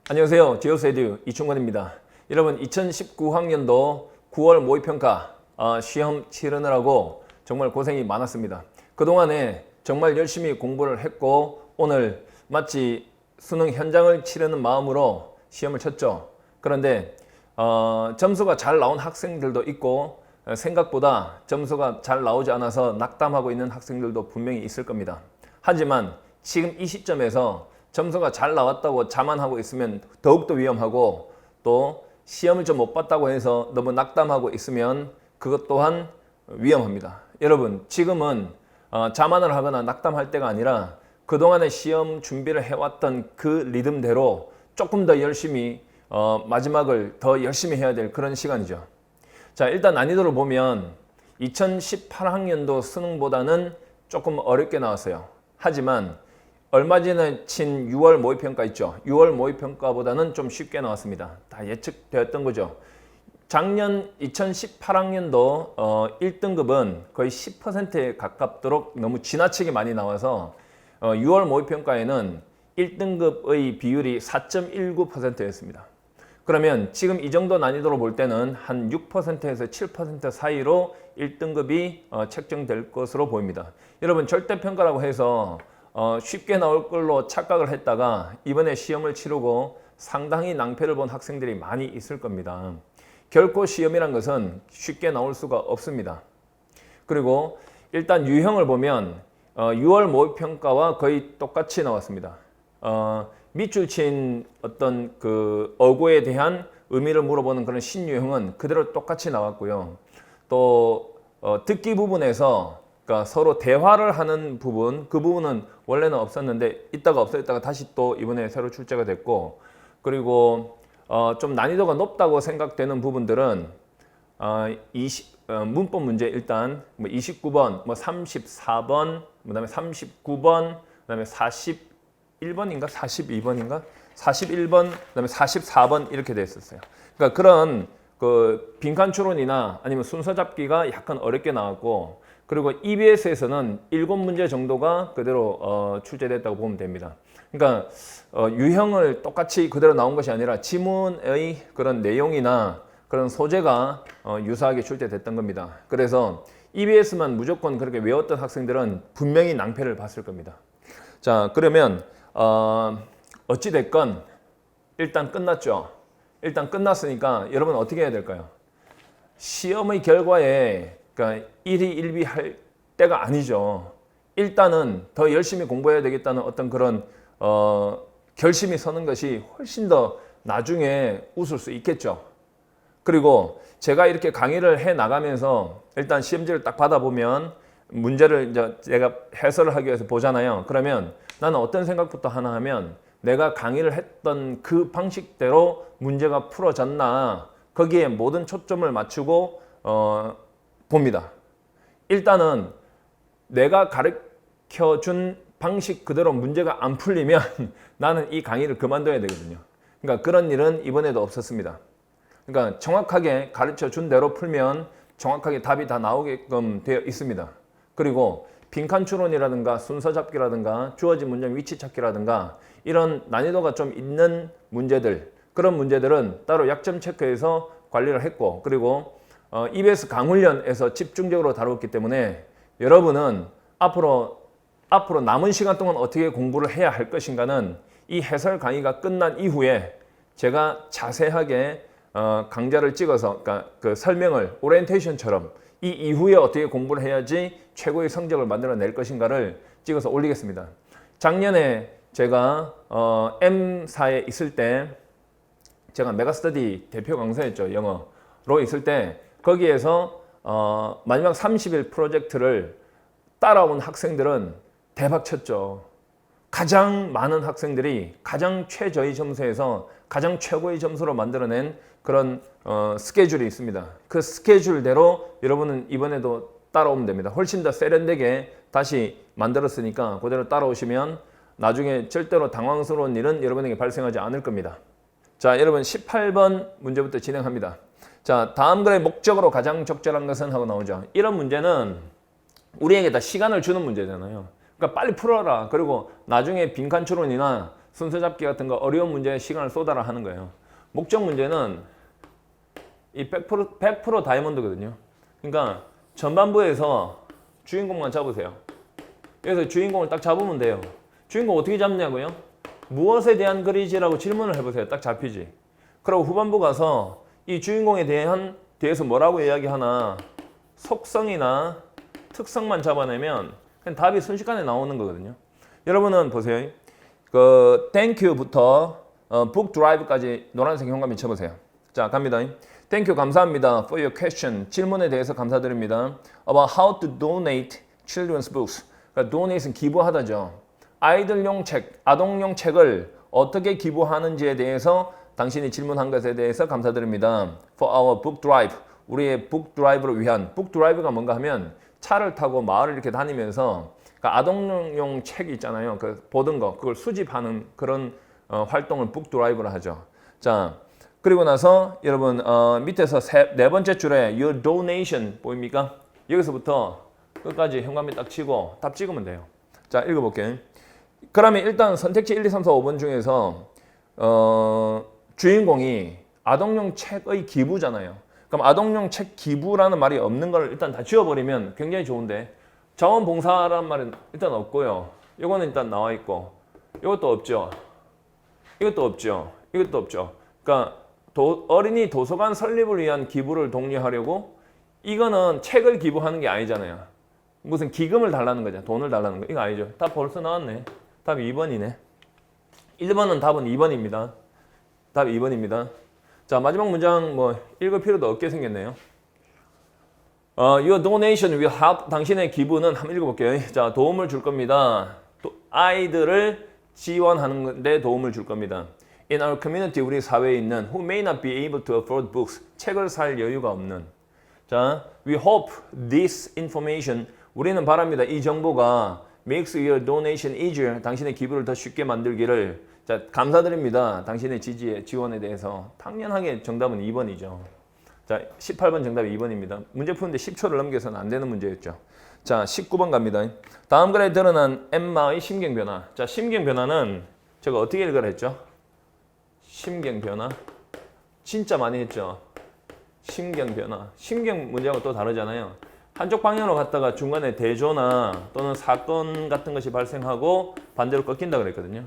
안녕하세요. 지오스에듀 이충건입니다. 여러분 2019학년도 9월 모의평가 시험 치르느라고 정말 고생이 많았습니다. 그동안에 정말 열심히 공부를 했고 오늘 마치 수능 현장을 치르는 마음으로 시험을 쳤죠. 그런데 점수가 잘 나온 학생들도 있고 생각보다 점수가 잘 나오지 않아서 낙담하고 있는 학생들도 분명히 있을 겁니다. 하지만 지금 이 시점에서 점수가 잘 나왔다고 자만하고 있으면 더욱더 위험하고 또 시험을 좀 못 봤다고 해서 너무 낙담하고 있으면 그것 또한 위험합니다. 여러분 지금은 자만을 하거나 낙담할 때가 아니라 그동안에 시험 준비를 해왔던 그 리듬대로 조금 더 열심히 마지막을 더 열심히 해야 될 그런 시간이죠. 자, 일단 난이도를 보면 2018학년도 수능보다는 조금 어렵게 나왔어요. 하지만 얼마 전에 친 6월 모의평가 있죠. 6월 모의평가보다는 좀 쉽게 나왔습니다. 다 예측되었던 거죠. 작년 2018학년도 1등급은 거의 10%에 가깝도록 너무 지나치게 많이 나와서 6월 모의평가에는 1등급의 비율이 4.19%였습니다. 그러면 지금 이 정도 난이도로 볼 때는 한 6%에서 7% 사이로 1등급이 책정될 것으로 보입니다. 여러분 절대평가라고 해서 쉽게 나올 걸로 착각을 했다가 이번에 시험을 치르고 상당히 낭패를 본 학생들이 많이 있을 겁니다. 결코 시험이란 것은 쉽게 나올 수가 없습니다. 그리고 일단 유형을 보면 6월 모의평가와 거의 똑같이 나왔습니다. 밑줄 친 어떤 그 어구에 대한 의미를 물어보는 그런 신유형은 그대로 똑같이 나왔고요. 또 듣기 부분에서 그러니까 서로 대화를 하는 부분, 그 부분은 원래는 없었는데 있다가 없어졌다가 다시 또 이번에 새로 출제가 됐고, 그리고 좀 난이도가 높다고 생각되는 부분들은 문법 문제 일단 29번, 34번, 그다음에 39번, 그다음에 41번인가 42번인가 41번, 그다음에 44번 이렇게 돼 있었어요. 그러니까 그런 그 빈칸 추론이나 아니면 순서 잡기가 약간 어렵게 나왔고, 그리고 EBS에서는 7문제 정도가 그대로 출제됐다고 보면 됩니다. 그러니까 유형을 똑같이 그대로 나온 것이 아니라 지문의 그런 내용이나 그런 소재가 유사하게 출제됐던 겁니다. 그래서 EBS만 무조건 그렇게 외웠던 학생들은 분명히 낭패를 봤을 겁니다. 자, 그러면 어찌 됐건 일단 끝났죠. 일단 끝났으니까 여러분 어떻게 해야 될까요? 시험의 결과에 그러니까 일희일비할 때가 아니죠. 일단은 더 열심히 공부해야 되겠다는 어떤 그런 결심이 서는 것이 훨씬 더 나중에 웃을 수 있겠죠. 그리고 제가 이렇게 강의를 해 나가면서 일단 시험지를 딱 받아보면 문제를 이제 제가 해설을 하기 위해서 보잖아요. 그러면 나는 어떤 생각부터 하나 하면 내가 강의를 했던 그 방식대로 문제가 풀어졌나 거기에 모든 초점을 맞추고 봅니다. 일단은 내가 가르쳐준 방식 그대로 문제가 안 풀리면 나는 이 강의를 그만둬야 되거든요. 그러니까 그런 일은 이번에도 없었습니다. 그러니까 정확하게 가르쳐준 대로 풀면 정확하게 답이 다 나오게끔 되어 있습니다. 그리고 빈칸 추론이라든가 순서 잡기라든가 주어진 문장 위치 찾기라든가 이런 난이도가 좀 있는 문제들, 그런 문제들은 따로 약점 체크해서 관리를 했고, 그리고 EBS 강훈련에서 집중적으로 다뤘기 때문에 여러분은 앞으로 남은 시간 동안 어떻게 공부를 해야 할 것인가는 이 해설 강의가 끝난 이후에 제가 자세하게 강좌를 찍어서 그러니까 그 설명을 오리엔테이션처럼 이 이후에 어떻게 공부를 해야지 최고의 성적을 만들어낼 것인가를 찍어서 올리겠습니다. 작년에 제가 M사에 있을 때 제가 메가스터디 대표 강사였죠. 영어로 있을 때 거기에서 마지막 30일 프로젝트를 따라온 학생들은 대박 쳤죠. 가장 많은 학생들이 가장 최저의 점수에서 가장 최고의 점수로 만들어낸 그런 스케줄이 있습니다. 그 스케줄대로 여러분은 이번에도 따라오면 됩니다. 훨씬 더 세련되게 다시 만들었으니까 그대로 따라오시면 나중에 절대로 당황스러운 일은 여러분에게 발생하지 않을 겁니다. 자, 여러분 18번 문제부터 진행합니다. 자, 다음 글의 목적으로 가장 적절한 것은 하고 나오죠. 이런 문제는 우리에게 다 시간을 주는 문제잖아요. 그러니까 빨리 풀어라. 그리고 나중에 빈칸 추론이나 순서 잡기 같은 거 어려운 문제에 시간을 쏟아라 하는 거예요. 목적 문제는 이 100% 다이아몬드거든요. 그러니까 전반부에서 주인공만 잡으세요. 여기서 주인공을 딱 잡으면 돼요. 주인공 어떻게 잡냐고요? 무엇에 대한 글이지라고 질문을 해보세요. 딱 잡히지. 그리고 후반부 가서 이 주인공에 대해서 뭐라고 이야기하나 속성이나 특성만 잡아내면 그냥 답이 순식간에 나오는 거거든요. 여러분은 보세요. 그 thank you부터 book drive까지 노란색 현관펜 쳐보세요. 자, 갑니다. Thank you, 감사합니다. For your question. 질문에 대해서 감사드립니다. About how to donate children's books. 그러니까 donate은 기부하다죠. 아이들용 책, 아동용 책을 어떻게 기부하는지에 대해서 당신이 질문한 것에 대해서 감사드립니다. For our book drive. 우리의 book drive를 위한. book drive가 뭔가 하면 차를 타고 마을을 이렇게 다니면서 그러니까 아동용 책 있잖아요. 그 보던 거, 그걸 수집하는 그런 활동을 book drive로 하죠. 자, 그리고 나서 여러분 밑에서 네 번째 줄에 your donation 보입니까? 여기서부터 끝까지 현관펜 딱 치고 답 찍으면 돼요. 자, 읽어볼게요. 그러면 일단 선택지 1, 2, 3, 4, 5번 중에서 주인공이 아동용 책의 기부잖아요. 그럼 아동용 책 기부라는 말이 없는 걸 일단 다 지워버리면 굉장히 좋은데 자원봉사라는 말은 일단 없고요. 이거는 일단 나와 있고 이것도 없죠. 이것도 없죠. 이것도 없죠. 그러니까 어린이 도서관 설립을 위한 기부를 독려하려고 이거는 책을 기부하는 게 아니잖아요. 무슨 기금을 달라는 거죠. 돈을 달라는 거. 이거 아니죠. 답 벌써 나왔네. 답 2번이네. 1번은 답은 2번입니다. 답 2번입니다. 자, 마지막 문장 뭐 읽을 필요도 없게 생겼네요. Your donation will help. 당신의 기부는 한번 읽어볼게요. 자, 도움을 줄 겁니다. 아이들을 지원하는 데 도움을 줄 겁니다. In our community, 우리 사회에 있는 who may not be able to afford books, 책을 살 여유가 없는. 자, we hope this information, 우리는 바랍니다. 이 정보가 makes your donation easier, 당신의 기부를 더 쉽게 만들기를. 자, 감사드립니다. 당신의 지원에 대해서. 당연하게 정답은 2번이죠. 자, 18번 정답이 2번입니다. 문제 푸는데 10초를 넘겨서는 안 되는 문제였죠. 자, 19번 갑니다. 다음 글에 드러난 엠마의 심경 변화. 자, 심경 변화는 제가 어떻게 읽으라 했죠? 심경 변화. 진짜 많이 했죠. 심경 변화. 심경 문제하고 또 다르잖아요. 한쪽 방향으로 갔다가 중간에 대조나 또는 사건 같은 것이 발생하고 반대로 꺾인다 그랬거든요.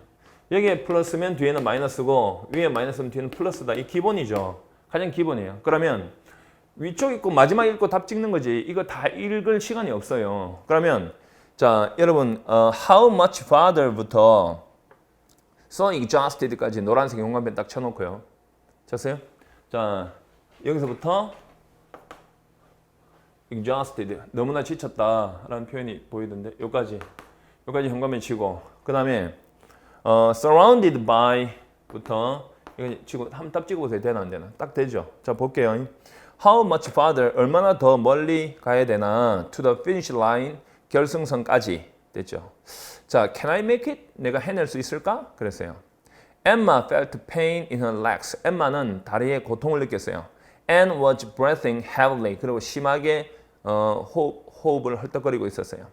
여기에 플러스면 뒤에는 마이너스고 위에 마이너스면 뒤에는 플러스다. 이 기본이죠. 가장 기본이에요. 그러면 위쪽 읽고 마지막 읽고 답 찍는 거지. 이거 다 읽을 시간이 없어요. 그러면 자, 여러분 how much farther부터 so exhausted까지 노란색 용광펜 딱 쳐놓고요. 쳤어요? 자, 여기서부터 exhausted, 너무나 지쳤다라는 표현이 보이던데 여기까지 현관펜 치고 그 다음에 surrounded by부터 이거 치고 한번 딱 찍어보세요. 되나 안 되나? 딱 되죠. 자, 볼게요. How much farther, 얼마나 더 멀리 가야 되나 to the finish line, 결승선까지 됐죠. 자, can I make it? 내가 해낼 수 있을까? 그랬어요. Emma felt pain in her legs. 엠마는 다리에 고통을 느꼈어요. And was breathing heavily. 그리고 심하게 호흡을 헐떡거리고 있었어요.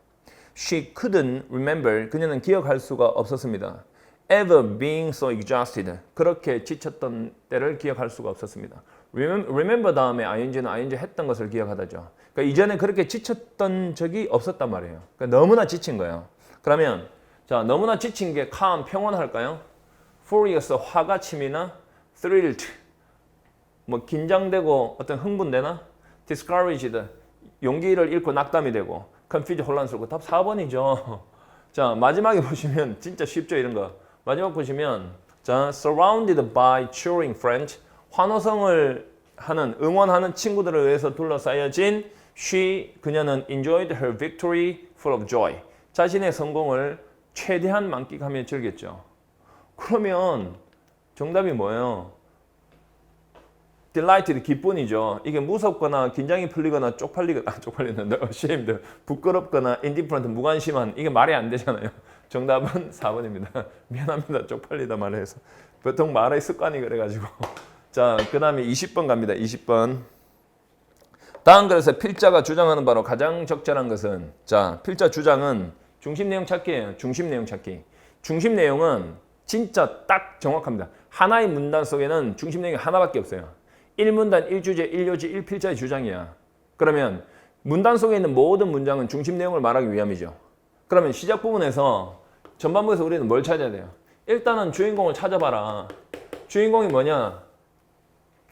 She couldn't remember. 그녀는 기억할 수가 없었습니다. Ever being so exhausted. 그렇게 지쳤던 때를 기억할 수가 없었습니다. Remember 다음에 ing는 ing 했던 것을 기억하다죠. 그러니까 이전에 그렇게 지쳤던 적이 없었단 말이에요. 그러니까 너무나 지친 거예요. 그러면 자, 너무나 지친 게 calm, 평온할까요? Furious, 화가 치미나? Thrilled, 뭐 긴장되고 어떤 흥분되나? Discouraged, 용기를 잃고 낙담이 되고 Confused, 혼란스럽고. 답 4번이죠. 자, 마지막에 보시면 진짜 쉽죠, 이런 거. 마지막 보시면 자, surrounded by cheering friends, 환호성을 하는, 응원하는 친구들에 의해서 둘러싸여진 그녀는 enjoyed her victory full of joy. 자신의 성공을 최대한 만끽하며 즐겼죠. 그러면 정답이 뭐예요? delighted, 기쁨이죠. 이게 무섭거나 긴장이 풀리거나 쪽팔리는 ashamed, 부끄럽거나 indifferent, 무관심한, 이게 말이 안 되잖아요. 정답은 4번입니다. 미안합니다. 쪽팔리다 말해서. 보통 말의 습관이 그래가지고. 자, 그 다음에 20번 갑니다. 20번. 다음 글에서 필자가 주장하는 바로 가장 적절한 것은, 자, 필자 주장은 중심 내용 찾기예요. 중심 내용 찾기. 중심 내용은 진짜 딱 정확합니다. 하나의 문단 속에는 중심 내용이 하나밖에 없어요. 1문단, 1주제, 1요지, 1필자의 주장이야. 그러면 문단 속에 있는 모든 문장은 중심 내용을 말하기 위함이죠. 그러면 시작 부분에서 전반부에서 우리는 뭘 찾아야 돼요? 일단은 주인공을 찾아봐라. 주인공이 뭐냐?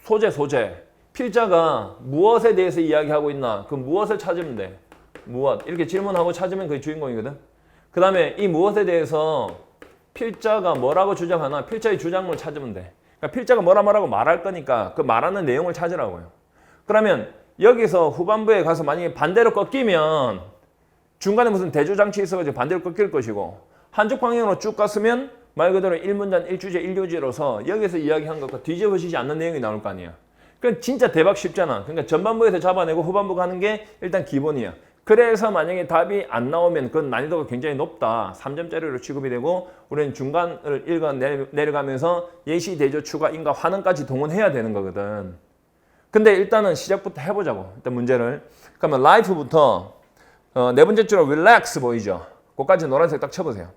소재. 필자가 무엇에 대해서 이야기하고 있나? 그 무엇을 찾으면 돼. 무엇. 이렇게 질문하고 찾으면 그게 주인공이거든. 그 다음에 이 무엇에 대해서 필자가 뭐라고 주장하나? 필자의 주장을 찾으면 돼. 그러니까 필자가 뭐라고 말할 거니까 그 말하는 내용을 찾으라고요. 그러면 여기서 후반부에 가서 만약에 반대로 꺾이면 중간에 무슨 대조장치 있어가지고 반대로 꺾일 것이고 한쪽 방향으로 쭉 갔으면 말 그대로 1문단, 1주제, 1요지로서 여기서 이야기한 것과 뒤집어지지 않는 내용이 나올 거 아니야. 그럼 진짜 대박 쉽잖아. 그러니까 전반부에서 잡아내고 후반부 가는 게 일단 기본이야. 그래서 만약에 답이 안 나오면 그건 난이도가 굉장히 높다. 3점짜리로 취급이 되고 우리는 중간을 읽어 내려가면서 예시, 대조, 추가, 인과, 환원까지 동원해야 되는 거거든. 근데 일단은 시작부터 해보자고. 일단 문제를. 그러면 life부터 네 번째 줄에 relax 보이죠? 그거까지 노란색 딱 쳐보세요.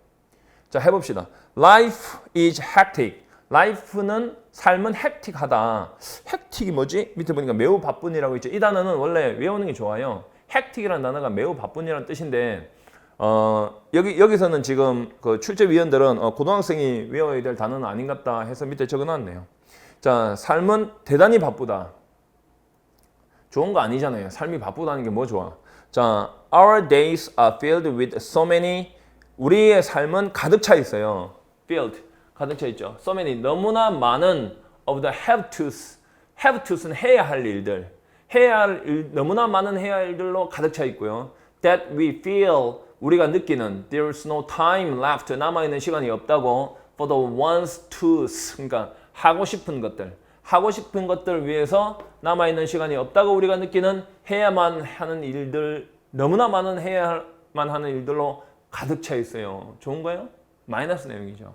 자, 해봅시다. Life is hectic. Life는 삶은 hectic하다. hectic이 뭐지? 밑에 보니까 매우 바쁜이라고 있죠. 이 단어는 원래 외우는 게 좋아요. hectic이라는 단어가 매우 바쁜이라는 뜻인데 여기서는 지금 그 출제위원들은 고등학생이 외워야 될 단어는 아닌갑다 해서 밑에 적어놨네요. 자, 삶은 대단히 바쁘다. 좋은 거 아니잖아요. 삶이 바쁘다는 게 뭐 좋아? 자, our days are filled with so many. 우리의 삶은 가득 차 있어요. filled, 가득 차 있죠. so many, 너무나 많은 of the have to's. have to's 는 해야 할 일들. 해야 할 일, 너무나 많은 해야 할 일들로 가득 차 있고요. that we feel, 우리가 느끼는 there's no time left, 남아있는 시간이 없다고 for the ones, to's, 그러니까 하고 싶은 것들 위해서 남아있는 시간이 없다고 우리가 느끼는 해야만 하는 일들, 너무나 많은 해야만 하는 일들로 가득 차 있어요. 좋은 거예요? 마이너스 내용이죠.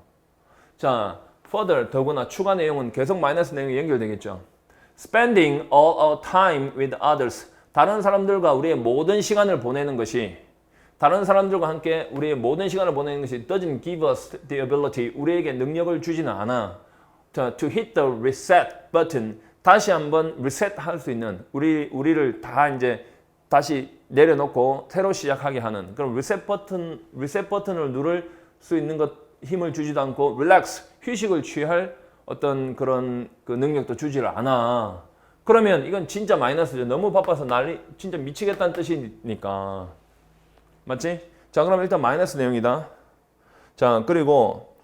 자, further, 더구나 추가 내용은 계속 마이너스 내용이 연결되겠죠. Spending all our time with others. 다른 사람들과 우리의 모든 시간을 보내는 것이 다른 사람들과 함께 우리의 모든 시간을 보내는 것이 doesn't give us the ability. 우리에게 능력을 주지는 않아. To hit the reset button. 다시 한번 reset 할 수 있는 우리를 다 이제 다시 내려놓고 새로 시작하게 하는 그런 reset 버튼을 누를 수 있는 것 힘을 주지도 않고 relax 휴식을 취할 어떤 그런 그 능력도 주지를 않아. 그러면 이건 진짜 마이너스죠. 너무 바빠서 난리 진짜 미치겠다는 뜻이니까. 맞지? 자, 그럼 일단 마이너스 내용이다. 자, 그리고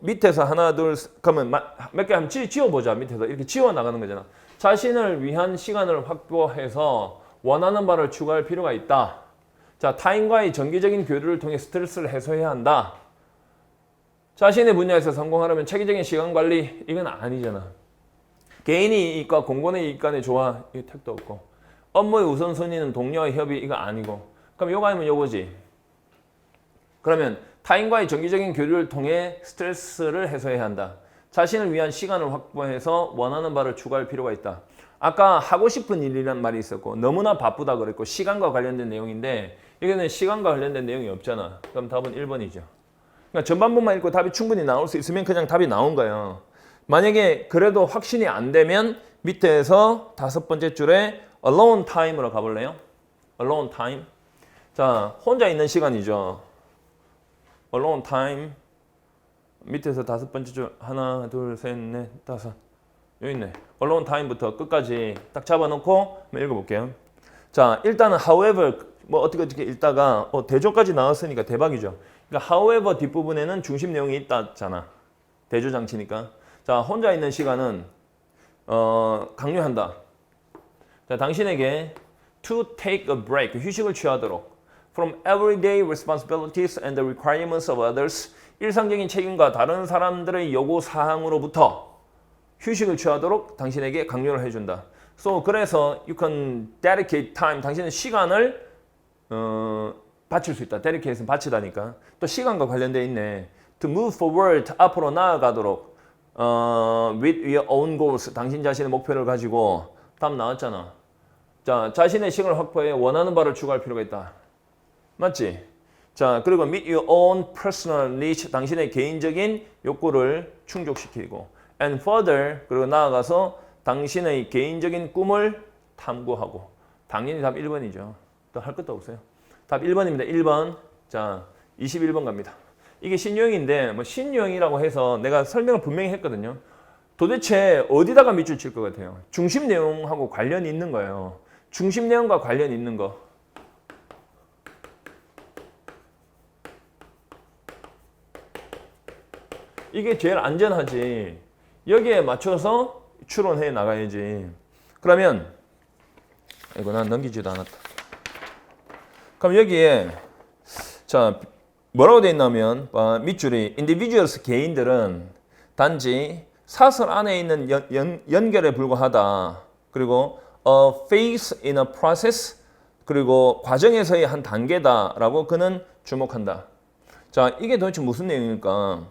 밑에서 하나 둘 그러면 몇 개 한번 지워보자. 밑에서 이렇게 지워 나가는 거잖아. 자신을 위한 시간을 확보해서 원하는 바를 추구할 필요가 있다. 자, 타인과의 정기적인 교류를 통해 스트레스를 해소해야 한다. 자신의 분야에서 성공하려면 체계적인 시간 관리 이건 아니잖아. 개인의 이익과 공공의 이익 간의 조화 이 택도 없고 업무의 우선순위는 동료와의 협의 이거 아니고 그럼 요거 아니면 요거지. 그러면 타인과의 정기적인 교류를 통해 스트레스를 해소해야 한다. 자신을 위한 시간을 확보해서 원하는 바를 추구할 필요가 있다. 아까 하고 싶은 일이란 말이 있었고 너무나 바쁘다 그랬고 시간과 관련된 내용인데 여기는 시간과 관련된 내용이 없잖아. 그럼 답은 1번이죠. 그러니까 전반부만 읽고 답이 충분히 나올 수 있으면 그냥 답이 나온 거예요. 만약에 그래도 확신이 안 되면 밑에서 5번째 줄에 alone time으로 가볼래요? alone time. 자, 혼자 있는 시간이죠. alone time. 밑에서 5번째 줄 하나, 둘, 셋, 넷, 다섯. 여기 있네. alone time부터 끝까지 딱 잡아놓고 한번 읽어볼게요. 자, 일단은 however 뭐 어떻게 읽다가 대조까지 나왔으니까 대박이죠. 그러니까 however 뒷부분에는 중심 내용이 있다잖아. 대조 장치니까. 자, 혼자 있는 시간은 강요한다. 자, 당신에게 to take a break, 휴식을 취하도록 from everyday responsibilities and the requirements of others, 일상적인 책임과 다른 사람들의 요구 사항으로부터 휴식을 취하도록 당신에게 강요를 해준다. So, 그래서 you can dedicate time, 당신은 시간을 바칠 수 있다. dedicate는 바치다니까. 또 시간과 관련돼 있네. To move forward, 앞으로 나아가도록 with your own goals, 당신 자신의 목표를 가지고 답 나왔잖아. 자, 자신의 시간을 확보해 원하는 바를 추구할 필요가 있다. 맞지? 자, 그리고 meet your own personal needs, 당신의 개인적인 욕구를 충족시키고 and further, 그리고 나아가서 당신의 개인적인 꿈을 탐구하고. 당연히 답 1번이죠. 또 할 것도 없어요. 답 1번입니다. 1번. 자, 21번 갑니다. 이게 신유형인데 뭐 신유형이라고 해서 내가 설명을 분명히 했거든요. 도대체 어디다가 밑줄 칠 것 같아요? 중심 내용하고 관련이 있는 거예요. 중심 내용과 관련이 있는 거. 이게 제일 안전하지. 여기에 맞춰서 추론해 나가야지. 그러면 이거 난 넘기지도 않았다. 그럼 여기에 자 뭐라고 돼 있냐면 밑줄이 individuals 개인들은 단지 사설 안에 있는 연결에 불과하다. 그리고 a phase in a process, 그리고 과정에서의 한 단계다라고 그는 주목한다. 자, 이게 도대체 무슨 내용일까?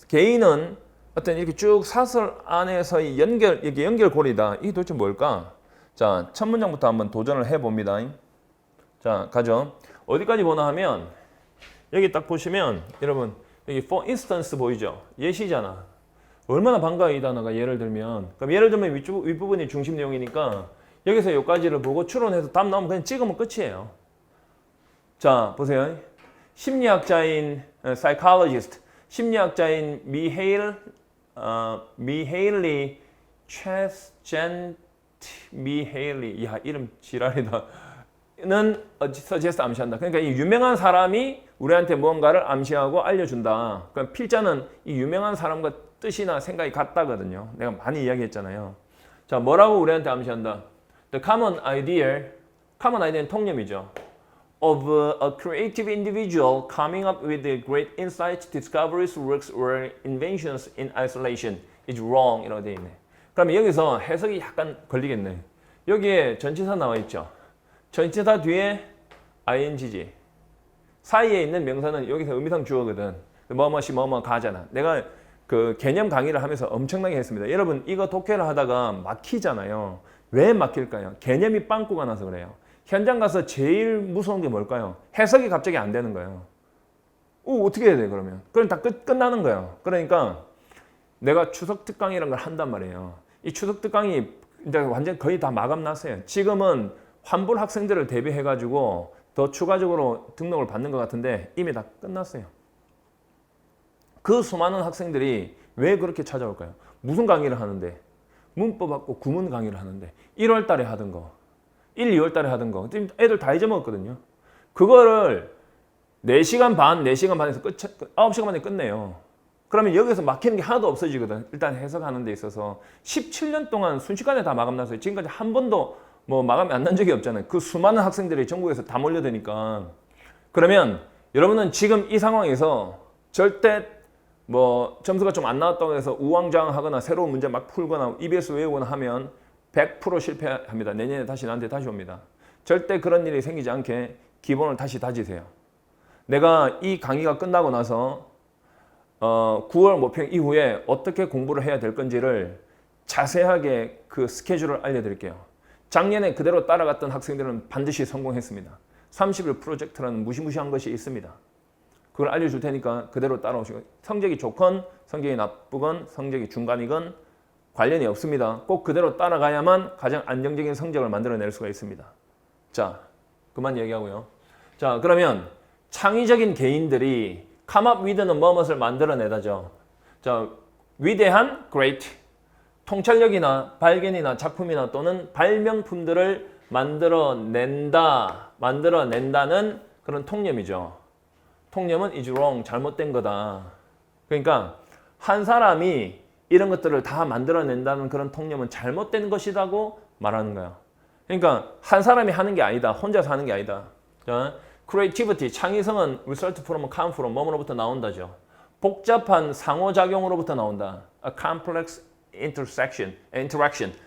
개인은 어떤 이렇게 쭉 사설 안에서의 이게 연결고리다. 이게 도대체 뭘까? 자, 첫 문장부터 한번 도전을 해봅니다. 자, 가죠. 어디까지 보나 하면 여기 딱 보시면 여러분 여기 for instance 보이죠? 예시잖아. 얼마나 반가워 이 단어가. 예를 들면 그럼 예를 들면 윗부분이 중심 내용이니까 여기서 여기까지를 보고 추론해서 답 나오면 그냥 찍으면 끝이에요. 자, 보세요. 심리학자인 psychologist, 심리학자인 미헤일리 미헤일리, 야 이름 지랄이다. 는 suggest 암시한다. 그러니까 이 유명한 사람이 우리한테 무언가를 암시하고 알려준다. 그러니까 필자는 이 유명한 사람과 뜻이나 생각이 같다거든요. 내가 많이 이야기했잖아요. 자, 뭐라고 우리한테 암시한다? The common idea는 통념이죠. Of a creative individual coming up with great insights, discoveries, works, or inventions in isolation is wrong. 이라고 되어 있네. 그러면 여기서 해석이 약간 걸리겠네. 여기에 전치사 나와 있죠. 전치사 뒤에 ing지. 사이에 있는 명사는 여기서 의미상 주어거든. 뭐뭐시 뭐뭐 가잖아. 내가 그 개념 강의를 하면서 엄청나게 했습니다. 여러분 이거 독해를 하다가 막히잖아요. 왜 막힐까요? 개념이 빵꾸가 나서 그래요. 현장 가서 제일 무서운 게 뭘까요? 해석이 갑자기 안 되는 거예요. 어떻게 해야 돼 그러면? 그럼 다 끝나는 거예요. 그러니까 내가 추석 특강이라는 걸 한단 말이에요. 이 추석 특강이 이제 완전 거의 다 마감 났어요. 지금은 환불 학생들을 대비해가지고 더 추가적으로 등록을 받는 것 같은데 이미 다 끝났어요. 그 수많은 학생들이 왜 그렇게 찾아올까요? 무슨 강의를 하는데? 문법 받고 구문 강의를 하는데 1월 달에 하던 거, 1, 2월 달에 하던 거 애들 다 잊어먹었거든요. 그거를 4시간 반에서 9시간 만에 끝내요. 그러면 여기서 막히는 게 하나도 없어지거든. 일단 해석하는 데 있어서 17년 동안 순식간에 다 마감났어요. 지금까지 한 번도 뭐 마감이 안 난 적이 없잖아요. 그 수많은 학생들이 전국에서 다 몰려드니까. 그러면 여러분은 지금 이 상황에서 절대 뭐 점수가 좀 안 나왔다고 해서 우왕좌왕하거나 새로운 문제 막 풀거나 EBS 외우거나 하면 100% 실패합니다. 내년에 다시 나한테 다시 옵니다. 절대 그런 일이 생기지 않게 기본을 다시 다지세요. 내가 이 강의가 끝나고 나서 9월 모평 이후에 어떻게 공부를 해야 될 건지를 자세하게 그 스케줄을 알려드릴게요. 작년에 그대로 따라갔던 학생들은 반드시 성공했습니다. 30일 프로젝트라는 무시무시한 것이 있습니다. 그걸 알려줄 테니까 그대로 따라오시고, 성적이 좋건 성적이 나쁘건 성적이 중간이건 관련이 없습니다. 꼭 그대로 따라가야만 가장 안정적인 성적을 만들어낼 수가 있습니다. 자, 그만 얘기하고요. 자, 그러면 창의적인 개인들이 come up with는 무엇을 만들어내다죠. 자, 위대한 great, 통찰력이나 발견이나 작품이나 또는 발명품들을 만들어낸다는 그런 통념이죠. 통념은 is wrong, 잘못된 거다. 그러니까 한 사람이 이런 것들을 다 만들어낸다는 그런 통념은 잘못된 것이라고 말하는 거야. 그러니까 한 사람이 하는 게 아니다. 혼자서 하는 게 아니다. 자, creativity, 창의성은 result from, come from, 뭐로부터 나온다죠. 복잡한 상호작용으로부터 나온다. A complex interaction,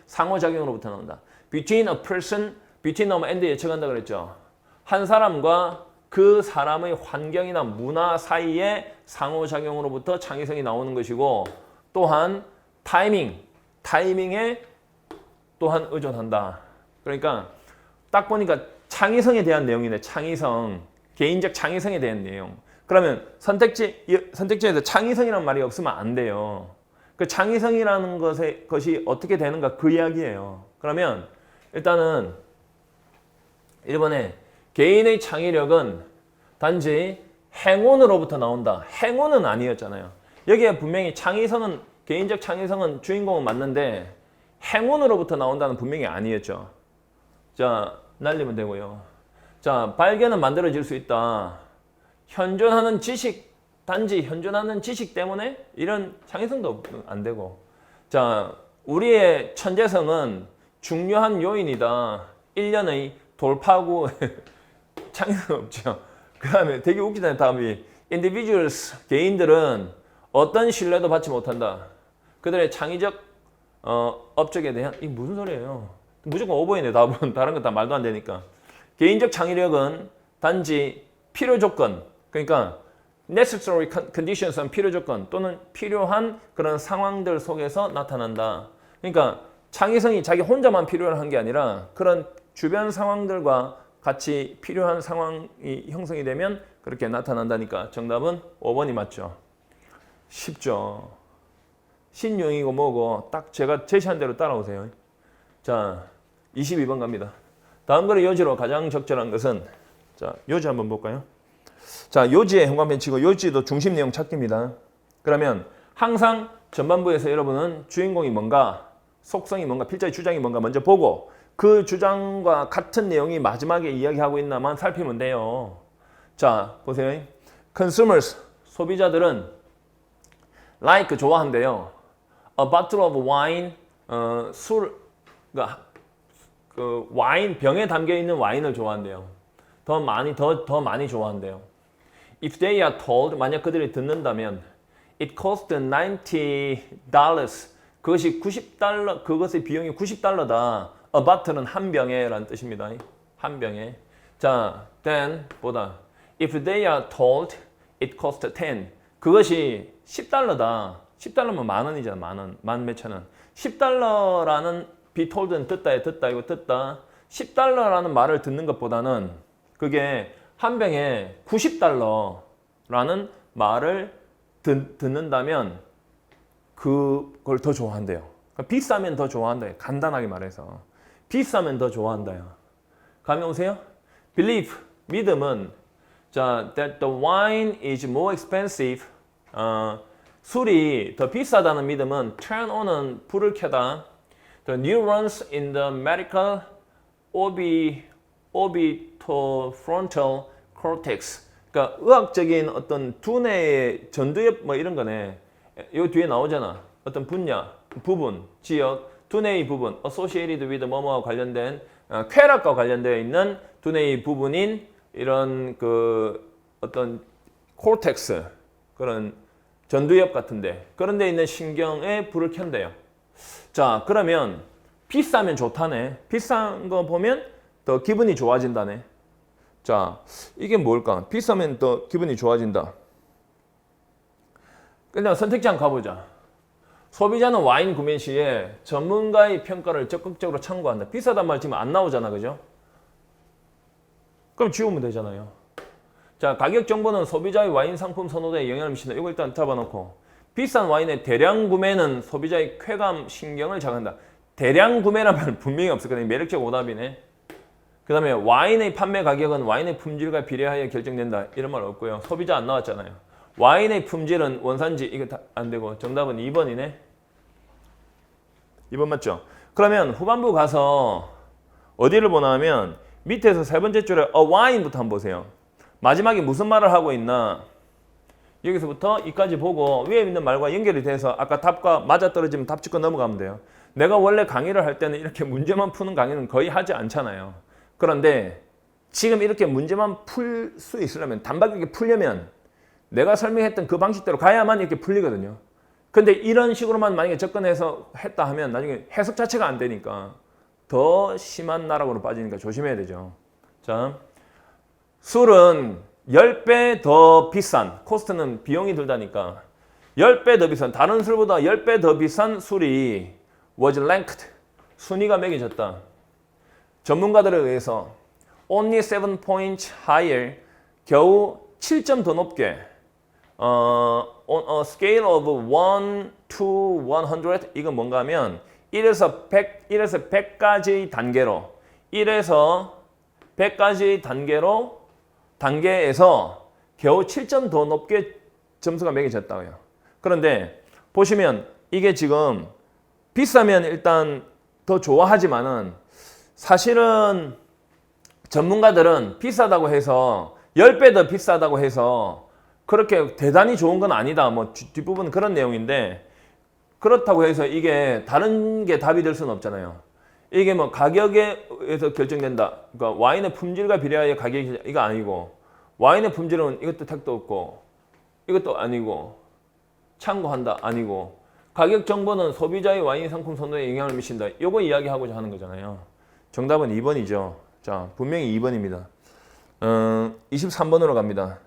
상호작용으로부터 나온다. Between a person, between 나오면 and 예측한다 그랬죠. 한 사람과 그 사람의 환경이나 문화 사이의 상호작용으로부터 창의성이 나오는 것이고, 또한 타이밍에 또한 의존한다. 그러니까 딱 보니까 창의성에 대한 내용이네. 창의성. 개인적 창의성에 대한 내용. 그러면 선택지에서 창의성이라는 말이 없으면 안 돼요. 그 창의성이라는 것이 어떻게 되는가 그 이야기예요. 그러면 일단은 1번에 개인의 창의력은 단지 행운으로부터 나온다. 행운은 아니었잖아요. 여기에 분명히 창의성은 개인적 창의성은 주인공은 맞는데 행운으로부터 나온다는 분명히 아니었죠. 자, 날리면 되고요. 자, 발견은 만들어질 수 있다. 현존하는 지식, 단지 현존하는 지식 때문에 이런 창의성도 안 되고. 자, 우리의 천재성은 중요한 요인이다. 1년의 돌파구 창의성 없죠. 그 다음에 되게 웃기잖아요. 답이 individuals, 개인들은 어떤 신뢰도 받지 못한다. 그들의 창의적 업적에 대한 이게 무슨 소리예요? 무조건 오버이네 답은. 다른 건 다 말도 안 되니까. 개인적 창의력은 단지 필요 조건, 그러니까 necessary conditions은 필요 조건 또는 필요한 그런 상황들 속에서 나타난다. 그러니까 창의성이 자기 혼자만 필요한 게 아니라 그런 주변 상황들과 같이 필요한 상황이 형성이 되면 그렇게 나타난다니까 정답은 5번이 맞죠. 쉽죠. 신용이고 뭐고 딱 제가 제시한 대로 따라오세요. 자, 22번 갑니다. 다음 글의 요지로 가장 적절한 것은 자, 요지 한번 볼까요? 자, 요지의 형광펜치고 요지도 중심 내용 찾기입니다. 그러면 항상 전반부에서 여러분은 주인공이 뭔가, 속성이 뭔가, 필자의 주장이 뭔가 먼저 보고 그 주장과 같은 내용이 마지막에 이야기하고 있나만 살피면 돼요. 자, 보세요. Consumers, 소비자들은 like, 좋아한대요. A bottle of wine, 술, 그 와인, 병에 담겨있는 와인을 좋아한대요. 더 많이 좋아한대요. If they are told, 만약 그들이 듣는다면 it cost $90, 그것이 $90, 그것의 비용이 $90다. A bottle은 한 병에 라는 뜻입니다. 한 병에. 자, then 보다 if they are told it cost 10, 그것이 $10다. $10면 만 원이잖아. 만 원. 만 몇천 원. $10라는 be told는 듣다에 듣다 이거 듣다. $10라는 말을 듣는 것보다는 그게 한 병에 $90라는 말을 듣는다면 그걸 더 좋아한대요. 그러니까 비싸면 더 좋아한다. 간단하게 말해서. 비싸면 더 좋아한다요. 감이 오세요? Believe, 믿음은 자, that the wine is more expensive. 술이 더 비싸다는 믿음은 turn on은 불을 켜다. The neurons in the medial orbitofrontal cortex. 그러니까 의학적인 어떤 두뇌의 전두엽 뭐 이런 거네. 요 뒤에 나오잖아. 어떤 분야, 부분, 지역, 두뇌의 부분, associated with 뭐뭐와 관련된 쾌락과 관련되어 있는 두뇌의 부분인 이런 그 어떤 cortex 그런 전두엽 같은데 그런 데 있는 신경에 불을 켠대요. 자, 그러면 비싸면 좋다네. 비싼 거 보면 더 기분이 좋아진다네. 자, 이게 뭘까? 비싸면 더 기분이 좋아진다. 그냥 선택지 한번 가보자. 소비자는 와인 구매 시에 전문가의 평가를 적극적으로 참고한다. 비싸단 말 지금 안 나오잖아, 그죠? 그럼 지우면 되잖아요. 자, 가격 정보는 소비자의 와인 상품 선호도에 영향을 미친다. 이거 일단 잡아놓고 비싼 와인의 대량 구매는 소비자의 쾌감 신경을 자극한다. 대량 구매라는 말 분명히 없었거든요. 매력적 오답이네. 그 다음에 와인의 판매 가격은 와인의 품질과 비례하여 결정된다. 이런 말 없고요. 소비자 안 나왔잖아요. 와인의 품질은 원산지 이거 다 안 되고 정답은 2번이네. 2번 맞죠? 그러면 후반부 가서 어디를 보나 하면 밑에서 세 번째 줄에 a wine부터 한번 보세요. 마지막에 무슨 말을 하고 있나? 여기서부터 이까지 보고 위에 있는 말과 연결이 돼서 아까 답과 맞아떨어지면 답 짚고 넘어가면 돼요. 내가 원래 강의를 할 때는 이렇게 문제만 푸는 강의는 거의 하지 않잖아요. 그런데 지금 이렇게 문제만 풀 수 있으려면 단박하게 풀려면 내가 설명했던 그 방식대로 가야만 이렇게 풀리거든요. 근데 이런 식으로만 만약에 접근해서 했다 하면 나중에 해석 자체가 안 되니까 더 심한 나락으로 빠지니까 조심해야 되죠. 자, 술은 10배 더 비싼, 코스트는 비용이 들다니까 10배 더 비싼, 다른 술보다 10배 더 비싼 술이 was ranked, 순위가 매겨졌다. 전문가들에 의해서 only 7 points higher 겨우 7점 더 높게 on a scale of 1 to 100 이건 뭔가 하면 1에서 100까지의 단계로 1에서 100까지의 단계에서 겨우 7점 더 높게 점수가 매겨졌다고요. 그런데 보시면 이게 지금 비싸면 일단 더 좋아하지만은 사실은 전문가들은 비싸다고 해서 10배 더 비싸다고 해서 그렇게 대단히 좋은 건 아니다. 뭐 뒷부분은 그런 내용인데 그렇다고 해서 이게 다른 게 답이 될 수는 없잖아요. 이게 뭐 가격에 의해서 결정된다. 그러니까 와인의 품질과 비례하여 가격이 이거 아니고 와인의 품질은 이것도 택도 없고 이것도 아니고 참고한다 아니고 가격 정보는 소비자의 와인 상품 선호에 영향을 미친다. 요거 이야기하고자 하는 거잖아요. 정답은 2번이죠. 자, 분명히 2번입니다. 23번으로 갑니다.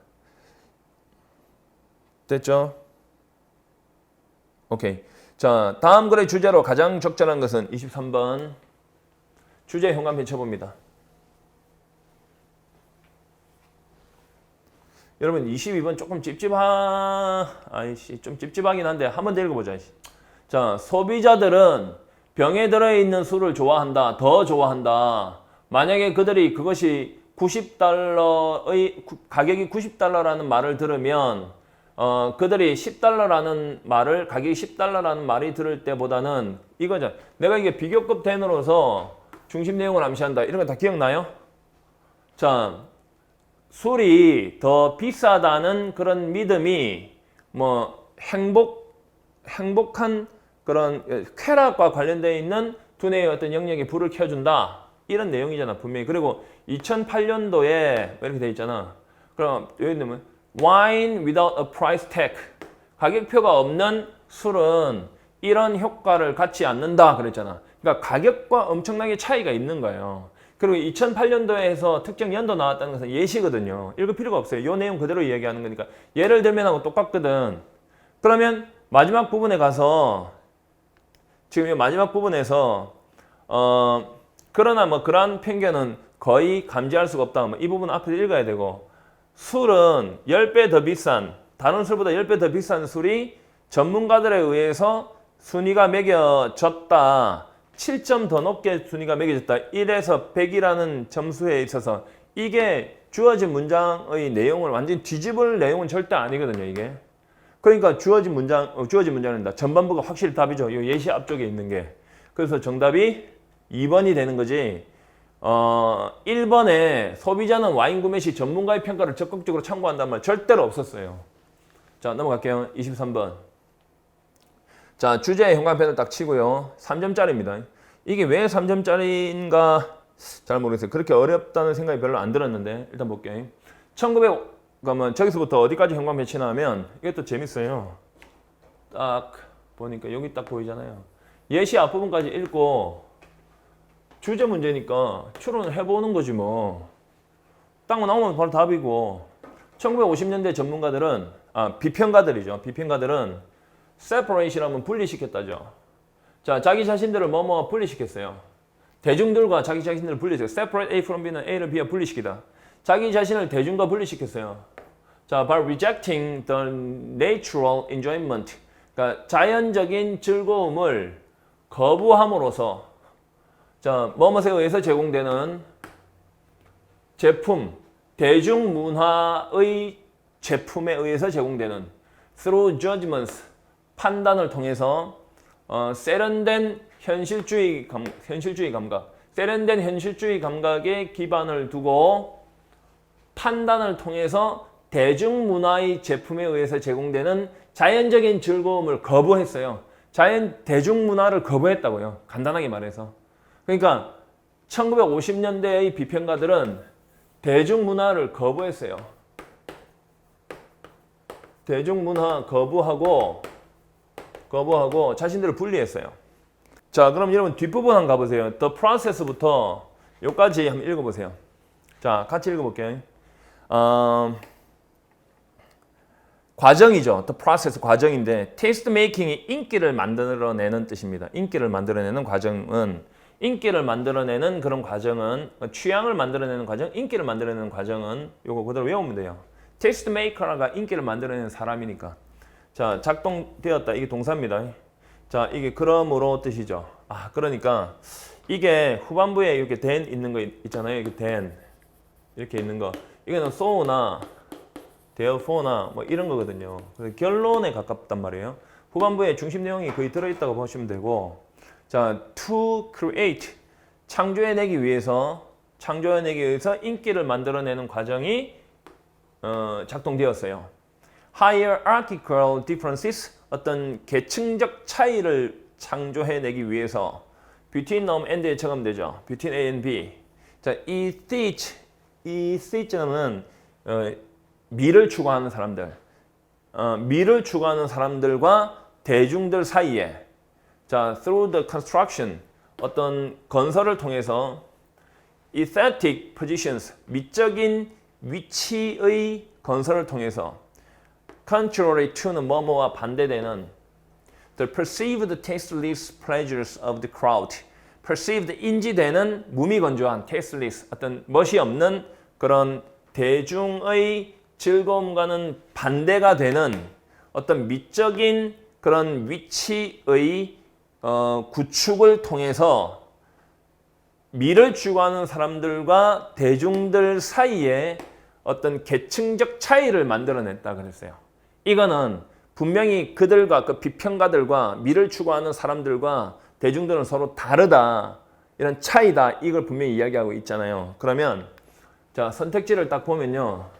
됐죠? 오케이. 자, 다음 글의 주제로 가장 적절한 것은 23번. 주제 현관펜 쳐봅니다. 여러분 22번 조금 좀 찝찝하긴 한데 한 번 더 읽어보자. 자, 소비자들은 병에 들어있는 술을 좋아한다. 더 좋아한다. 만약에 그들이 그것이 90달러의 가격이 90달러라는 말을 들으면 그들이 10달러라는 말을 가격이 10달러라는 말이 들을 때보다는 이거죠. 내가 이게 비교급 댄으로서 중심 내용을 암시한다. 이런 거 다 기억나요? 자, 술이 더 비싸다는 그런 믿음이 뭐 행복한 그런 쾌락과 관련되어 있는 두뇌의 어떤 영역에 불을 켜준다. 이런 내용이잖아, 분명히. 그리고 2008년도에 이렇게 돼 있잖아. 그럼 여기 있는 wine without a price tag. 가격표가 없는 술은 이런 효과를 갖지 않는다 그랬잖아. 그러니까 가격과 엄청나게 차이가 있는 거예요. 그리고 2008년도에서 특정 연도 나왔다는 것은 예시거든요. 읽을 필요가 없어요. 이 내용 그대로 이야기하는 거니까. 예를 들면 하고 똑같거든. 그러면 마지막 부분에 가서 지금 이 마지막 부분에서 그러나 뭐 그러한 편견은 거의 감지할 수가 없다. 뭐 이 부분 앞에 읽어야 되고 술은 10배 더 비싼 다른 술보다 10배 더 비싼 술이 전문가들에 의해서 순위가 매겨졌다. 7점 더 높게 순위가 매겨졌다. 1에서 100이라는 점수에 있어서 이게 주어진 문장의 내용을 완전히 뒤집을 내용은 절대 아니거든요. 이게. 그러니까 주어진 문장입니다. 전반부가 확실히 답이죠. 이 예시 앞쪽에 있는 게. 그래서 정답이 2번이 되는 거지. 1번에 소비자는 와인 구매 시 전문가의 평가를 적극적으로 참고한다는 말 절대로 없었어요. 자, 넘어갈게요. 23번. 자, 주제 현관펜을 딱 치고요. 3점짜리입니다. 이게 왜 3점짜리인가 잘 모르겠어요. 그렇게 어렵다는 생각이 별로 안 들었는데 일단 볼게요. 1900그러면 저기서부터 어디까지 현관펜 치나 하면 이것도 재밌어요. 딱 보니까 여기 딱 보이잖아요. 예시 앞부분까지 읽고 주제 문제니까 추론을 해보는 거지 뭐. 딱 나오면 바로 답이고. 1950년대 전문가들은 비평가들이죠. 비평가들은 separation하면 분리시켰다죠. 자, 자기 자신들을 뭐뭐 분리시켰어요. 대중들과 자기 자신들을 분리시켰어요. separate A from B는 A를 B와 분리시키다. 자기 자신을 대중과 분리시켰어요. 자, by rejecting the natural enjoyment. 그러니까 자연적인 즐거움을 거부함으로써 자, 뭐뭐에 의해서 제공되는 제품, 대중문화의 제품에 의해서 제공되는 through judgments, 판단을 통해서 세련된 현실주의 감각, 세련된 현실주의 감각에 기반을 두고 판단을 통해서 대중문화의 제품에 의해서 제공되는 자연적인 즐거움을 거부했어요. 대중문화를 거부했다고요. 간단하게 말해서. 그러니까 1950년대의 비평가들은 대중문화를 거부했어요. 대중문화 거부하고 자신들을 분리했어요. 자, 그럼 여러분 뒷부분 한번 가보세요. The process부터 여기까지 한번 읽어보세요. 자, 같이 읽어볼게요. 과정이죠. The process 과정인데 taste making이 인기를 만들어내는 뜻입니다. 인기를 만들어내는 과정은 인기를 만들어내는 그런 과정은 취향을 만들어내는 과정, 인기를 만들어내는 과정은 요거 그대로 외우면 돼요. 테스트 메이커가 인기를 만들어내는 사람이니까. 자, 작동되었다. 이게 동사입니다. 자, 이게 그러므로 뜻이죠. 아, 그러니까 이게 후반부에 이렇게 then 있는 거 있잖아요. 이게 then 이렇게 있는 거. 이거는 so나 therefore나 뭐 이런 거거든요. 그래서 결론에 가깝단 말이에요. 후반부에 중심 내용이 거의 들어있다고 보시면 되고, 자, to create 창조해내기 위해서 인기를 만들어내는 과정이 작동되었어요. Hierarchical differences 어떤 계층적 차이를 창조해내기 위해서 between 나오면 and에 적용되죠. between A and B. 자, 이 thing은 미를 추구하는 사람들, 미를 추구하는 사람들과 대중들 사이에, 자, through the construction 어떤 건설을 통해서 aesthetic positions 미적인 위치의 건설을 통해서 contrary to는 뭐뭐와 반대되는 the perceived tasteless pleasures of the crowd perceived 인지되는 무미건조한 tasteless 어떤 멋이 없는 그런 대중의 즐거움과는 반대가 되는 어떤 미적인 그런 위치의 구축을 통해서 미를 추구하는 사람들과 대중들 사이에 어떤 계층적 차이를 만들어냈다 그랬어요. 이거는 분명히 그들과 그 비평가들과 미를 추구하는 사람들과 대중들은 서로 다르다. 이런 차이다. 이걸 분명히 이야기하고 있잖아요. 그러면 자, 선택지를 딱 보면요.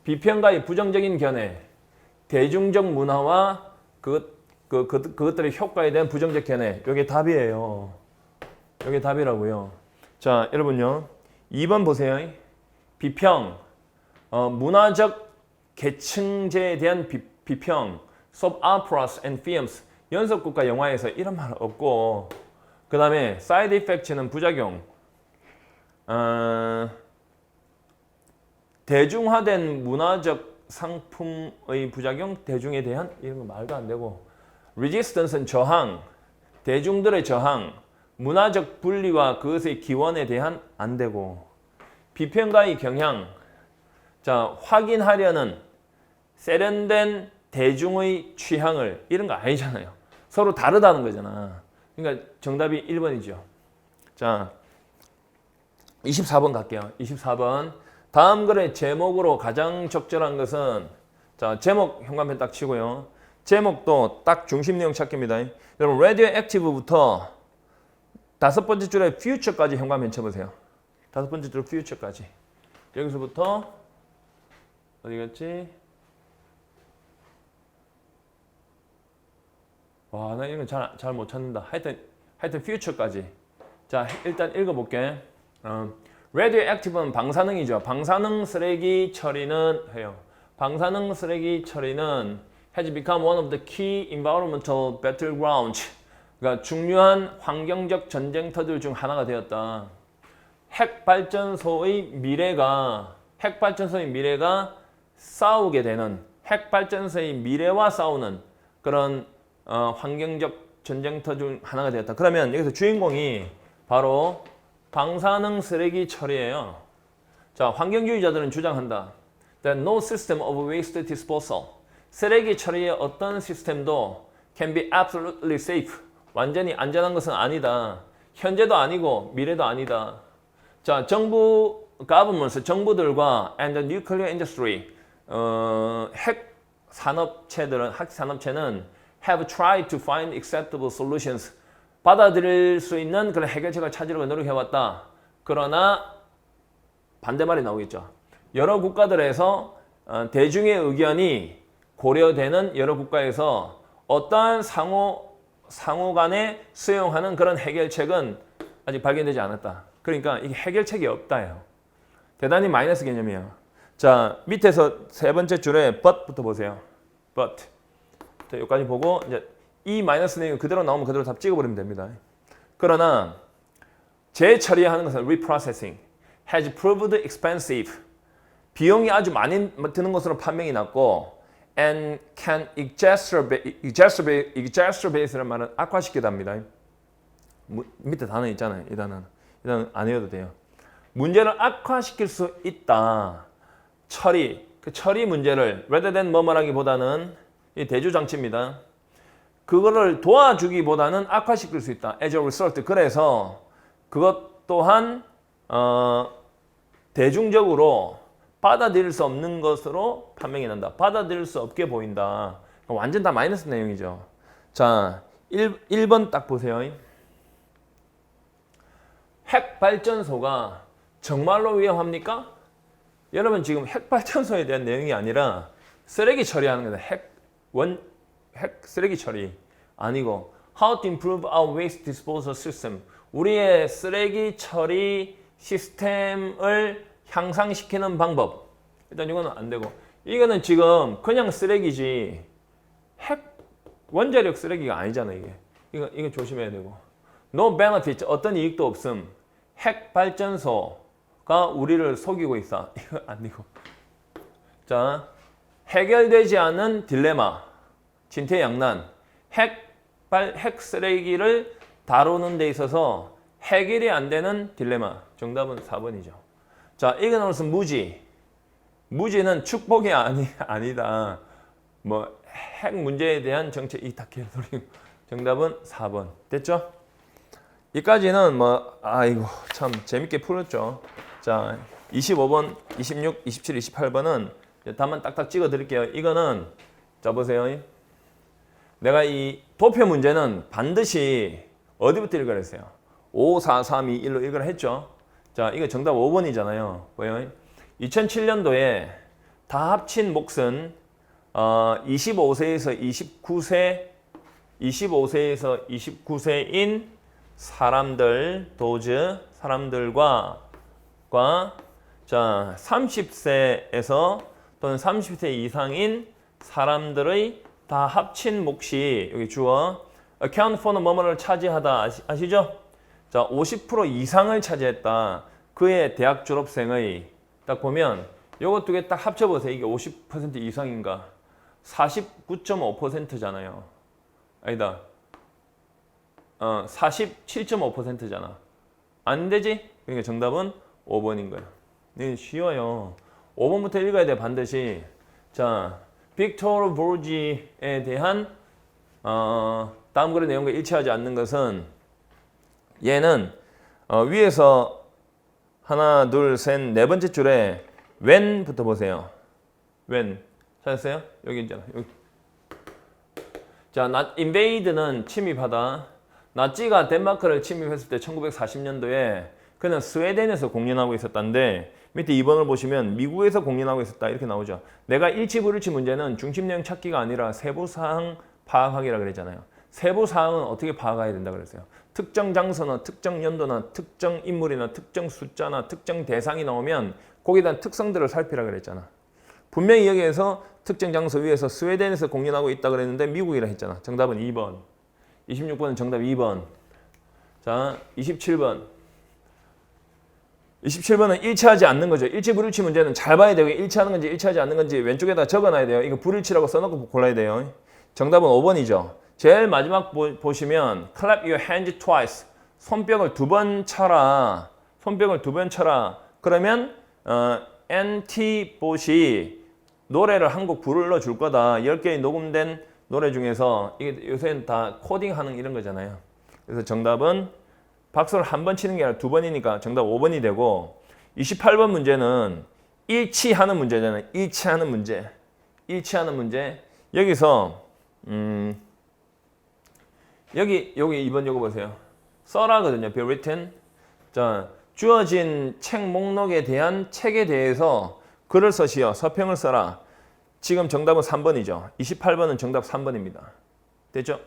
비평가의 부정적인 견해, 대중적 문화와 그것들의 효과에 대한 부정적 견해. 이게 답이에요. 이게 답이라고요. 자, 여러분요. 2번 보세요. 비평, 문화적 계층제에 대한 비평, soap operas and films, 연속극과 영화에서 이런 말 없고, 그 다음에 side effects는 부작용, 대중화된 문화적 상품의 부작용, 대중에 대한 이런 거 말도 안 되고, resistance는 저항, 대중들의 저항, 문화적 분리와 그것의 기원에 대한 안 되고, 비평가의 경향, 자, 확인하려는 세련된 대중의 취향을 이런 거 아니잖아요. 서로 다르다는 거잖아. 그러니까 정답이 1번이죠. 자, 24번 갈게요. 24번. 다음 글의 제목으로 가장 적절한 것은, 자, 제목 현관펜 딱 치고요. 제목도 딱 중심 내용 찾기입니다. 여러분, radioactive부터 5번째 줄에 future까지 현관펜 쳐보세요. 5번째 줄 future까지. 여기서부터 어디 갔지? 와, 나 이런 거 잘 못 찾는다. 하여튼 future까지. 자, 일단 읽어볼게. radioactive는 방사능이죠. 방사능 쓰레기 처리는 해요. 방사능 쓰레기 처리는 has become one of the key environmental battlegrounds. 그러니까 중요한 환경적 전쟁터들 중 하나가 되었다. 핵발전소의 미래가 싸우게 되는, 핵발전소의 미래와 싸우는 그런 환경적 전쟁터 중 하나가 되었다. 그러면 여기서 주인공이 바로 방사능 쓰레기 처리예요. 자, 환경주의자들은 주장한다. That no system of waste disposal, 쓰레기 처리의 어떤 시스템도 can be absolutely safe, 완전히 안전한 것은 아니다. 현재도 아니고 미래도 아니다. 자, governments, 정부들과 and the nuclear industry, 핵 산업체는 have tried to find acceptable solutions, 받아들일 수 있는 그런 해결책을 찾으려고 노력해왔다. 그러나 반대말이 나오겠죠. 여러 국가들에서 대중의 의견이 고려되는 여러 국가에서 어떠한 상호 간에 수용하는 그런 해결책은 아직 발견되지 않았다. 그러니까 이게 해결책이 없다요. 대단히 마이너스 개념이에요. 자, 밑에서 세 번째 줄에 but부터 보세요. but. 자, 여기까지 보고 이제 이 마이너스 내용이 그대로 나오면 그대로 답 찍어버리면 됩니다. 그러나 재처리하는 것은 reprocessing has proved expensive. 비용이 아주 많이 드는 것으로 판명이 났고 and can exacerbate라는 말은 악화시키답니다. 밑에 단어 있잖아요. 이 단어는. 이 단어 안 외워도 돼요. 문제를 악화시킬 수 있다. 처리. 그 처리 문제를 rather than 뭐뭐라기보다는 이 대주장치입니다. 그거를 도와주기보다는 악화시킬 수 있다. as a result. 그래서 그것 또한 대중적으로 받아들일 수 없는 것으로 판명이 난다. 받아들일 수 없게 보인다. 완전 다 마이너스 내용이죠. 자, 1번 딱 보세요. 핵발전소가 정말로 위험합니까? 여러분 지금 핵발전소에 대한 내용이 아니라 쓰레기 처리하는 거다. 핵 쓰레기 처리 아니고 How to improve our waste disposal system. 우리의 쓰레기 처리 시스템을 향상시키는 방법. 일단 이거는 안 되고 이거는 지금 그냥 쓰레기지 핵 원자력 쓰레기가 아니잖아 이게. 이거 조심해야 되고. No benefit. 어떤 이익도 없음. 핵 발전소가 우리를 속이고 있어. 이거 아니고. 자, 해결되지 않은 딜레마. 진퇴양난. 핵 쓰레기를 다루는 데 있어서 해결이 안 되는 딜레마. 정답은 4번이죠. 자, 이거는 무슨 무지. 무지는 축복이 아니다. 뭐 핵 문제에 대한 정책 이다 개소리. 정답은 4번. 됐죠? 이까지는 뭐 아이고 참 재밌게 풀었죠. 자, 25번, 26, 27, 28번은 답만 딱딱 찍어 드릴게요. 이거는 자 보세요. 내가 이 도표 문제는 반드시 어디부터 읽으라 했어요? 5, 4, 3, 2, 1로 읽으라 했죠. 자, 이거 정답 5번이잖아요. 뭐예요? 2007년도에 다 합친 몫은 25세에서 29세인 사람들, 사람들과 자 30세에서 또는 30세 이상인 사람들의 다 합친 몫이 여기 주어 account for는 뭐뭐를 차지하다 아시죠? 자 50% 이상을 차지했다. 그의 대학 졸업생의 딱 보면 요것 두 개 딱 합쳐보세요. 이게 50% 이상인가? 49.5%잖아요. 아니다. 47.5%잖아. 안 되지? 그러니까 정답은 5번인 거야. 이게 쉬워요. 5번부터 읽어야 돼 반드시. 자, 빅토르 보르지에 대한 다음 글의 내용과 일치하지 않는 것은 얘는 위에서 하나, 둘, 셋, 네 번째 줄에 when부터 보세요. when 찾았어요? 여기 있잖아. 여기. 자, invade는 침입하다. 나치가 덴마크를 침입했을 때 1940년도에 그는 스웨덴에서 공연하고 있었다는데 밑에 2번을 보시면 미국에서 공연하고 있었다 이렇게 나오죠. 내가 일치불일치 문제는 중심 내용 찾기가 아니라 세부사항 파악하기라 그랬잖아요. 세부사항은 어떻게 파악해야 된다 그랬어요. 특정 장소나 특정 연도나 특정 인물이나 특정 숫자나 특정 대상이 나오면 거기에 대한 특성들을 살피라 그랬잖아. 분명히 여기에서 특정 장소 위에서 스웨덴에서 공연하고 있다 그랬는데 미국이라 했잖아. 정답은 2번. 26번은 정답 2번. 자, 27번. 27번은 일치하지 않는 거죠. 일치 불일치 문제는 잘 봐야 되고 일치하는 건지 일치하지 않는 건지 왼쪽에다 적어놔야 돼요. 이거 불일치라고 써놓고 골라야 돼요. 정답은 5번이죠. 제일 마지막 보시면 clap your hands twice. 손뼉을 두 번 쳐라. 손뼉을 두 번 쳐라. 그러면 NT봇이 노래를 한 곡 불러줄 거다. 10개의 녹음된 노래 중에서 이게 요새는 다 코딩하는 이런 거잖아요. 그래서 정답은 박수를 한 번 치는 게 아니라 두 번이니까 정답 5번이 되고 28번 문제는 일치하는 문제잖아요. 일치하는 문제. 일치하는 문제. 여기서 여기 2번 요거 보세요. 써라거든요. be written. 자, 주어진 책 목록에 대한 책에 대해서 글을 써시오. 서평을 써라. 지금 정답은 3번이죠. 28번은 정답 3번입니다. 됐죠?